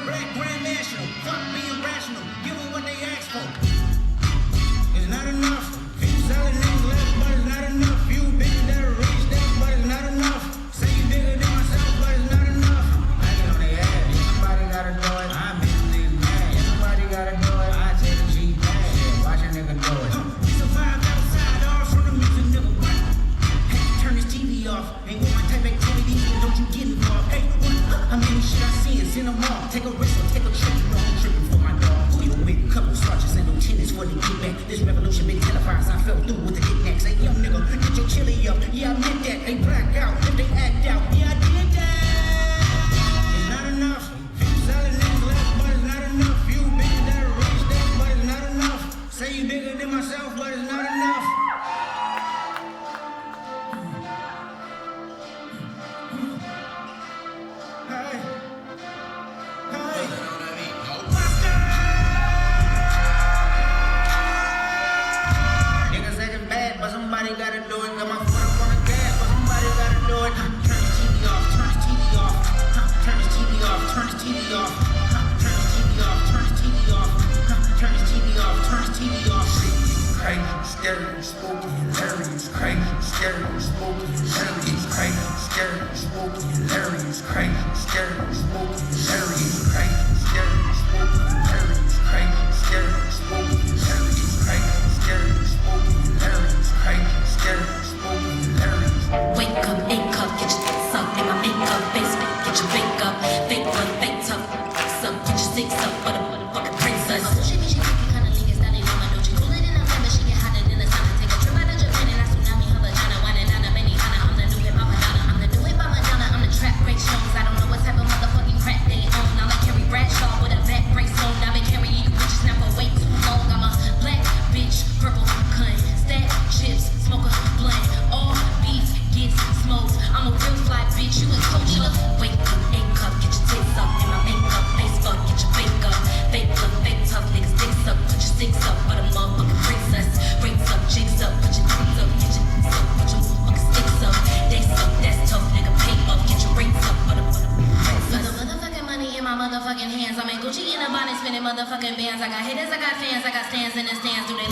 Black Grand National, fuck being rational, give them what they ask for. It's not enough. Few solid niggas left, but it's not enough. Few bitches that are rich, but it's not enough. Say you bigger than myself, but it's not enough. I get on their ass. If somebody gotta do it, I make them niggas mad. If somebody gotta do it, I take the G back. Watch a nigga do it. We survive outside, all from the music, nigga. What? Hey, turn this TV off. Ain't with my type activities, don't you get involved. Hey, what? I mean, shit I see is in them all. Take a risk or take a trip. You know I'm tripping for my dog. Who you with? Couple sergeants and lieutenants for the get back. This revolution been televised. I fell through with the knickknacks. Hey, young nigga, get your chili up. Yeah, I meant that. Hey, black out. If they act out. Yeah, I did that. It's not enough. Few solid niggas left, but it's not enough. Few bitches that are rich, but it's not enough. Say you bigger than myself, but it's not enough. Hey. Hey. Niggas said it's bad, but somebody gotta do it. Got my foot up on the gas, but somebody gotta do it. Turn this TV off, turn this TV off. Turn this TV off, turn this TV off. Turn this TV off, turn this TV off. Turn this TV off, turn this TV off. Crazy, scary, spooky, hilarious. Crazy, scary, spooky, hilarious. Crazy, scary, spooky, hilarious. Crazy, scary, spooky, hilarious. Crazy, scary, spooky, hilarious. Crazy, scary, spooky, hilarious. Crazy, scary, spooky, hilarious. Crazy, scary, spooky, hilarious. Wake up, ink up, get your face up in my makeup, basement, get your fake up, fake blood, fake tough, fix up, get your six up for the motherfucking princess. She be kinda niggas that they know my doji. Cool it in November, she get hotter than the summer. Take a trip out to Japan and I tsunami her vagina, whining out of Benihana. I'm the new hip hop Madonna, I'm the new hip hop Madonna. I'm the trap great shows. I don't know what type of motherfucking crap they own. I'm like Carrie Bradshaw with a back brace on. I've been carrying you bitches now for way too long. I'm a black bitch, purple cunt, stack chips, smoke a blunt. All beef gets smoked. I'm a real fly bitch, you a culture. Wake up, ink up, get your tits up in my makeup, face fuck, get your fake up, fake blood, fake tough niggas dicks up, put your sticks up for the motherfucking princess. Rings up, jigs up, put your dicks up, get your dicks up, put your motherfucking sticks up. They suck, that's tough, nigga, pay up, get your rings up for the motherfucking money in my motherfucking hands. I'm in Gucci in a bonnet, spinning motherfucking bands. I got haters, I got fans, I got stands in the stands. Do they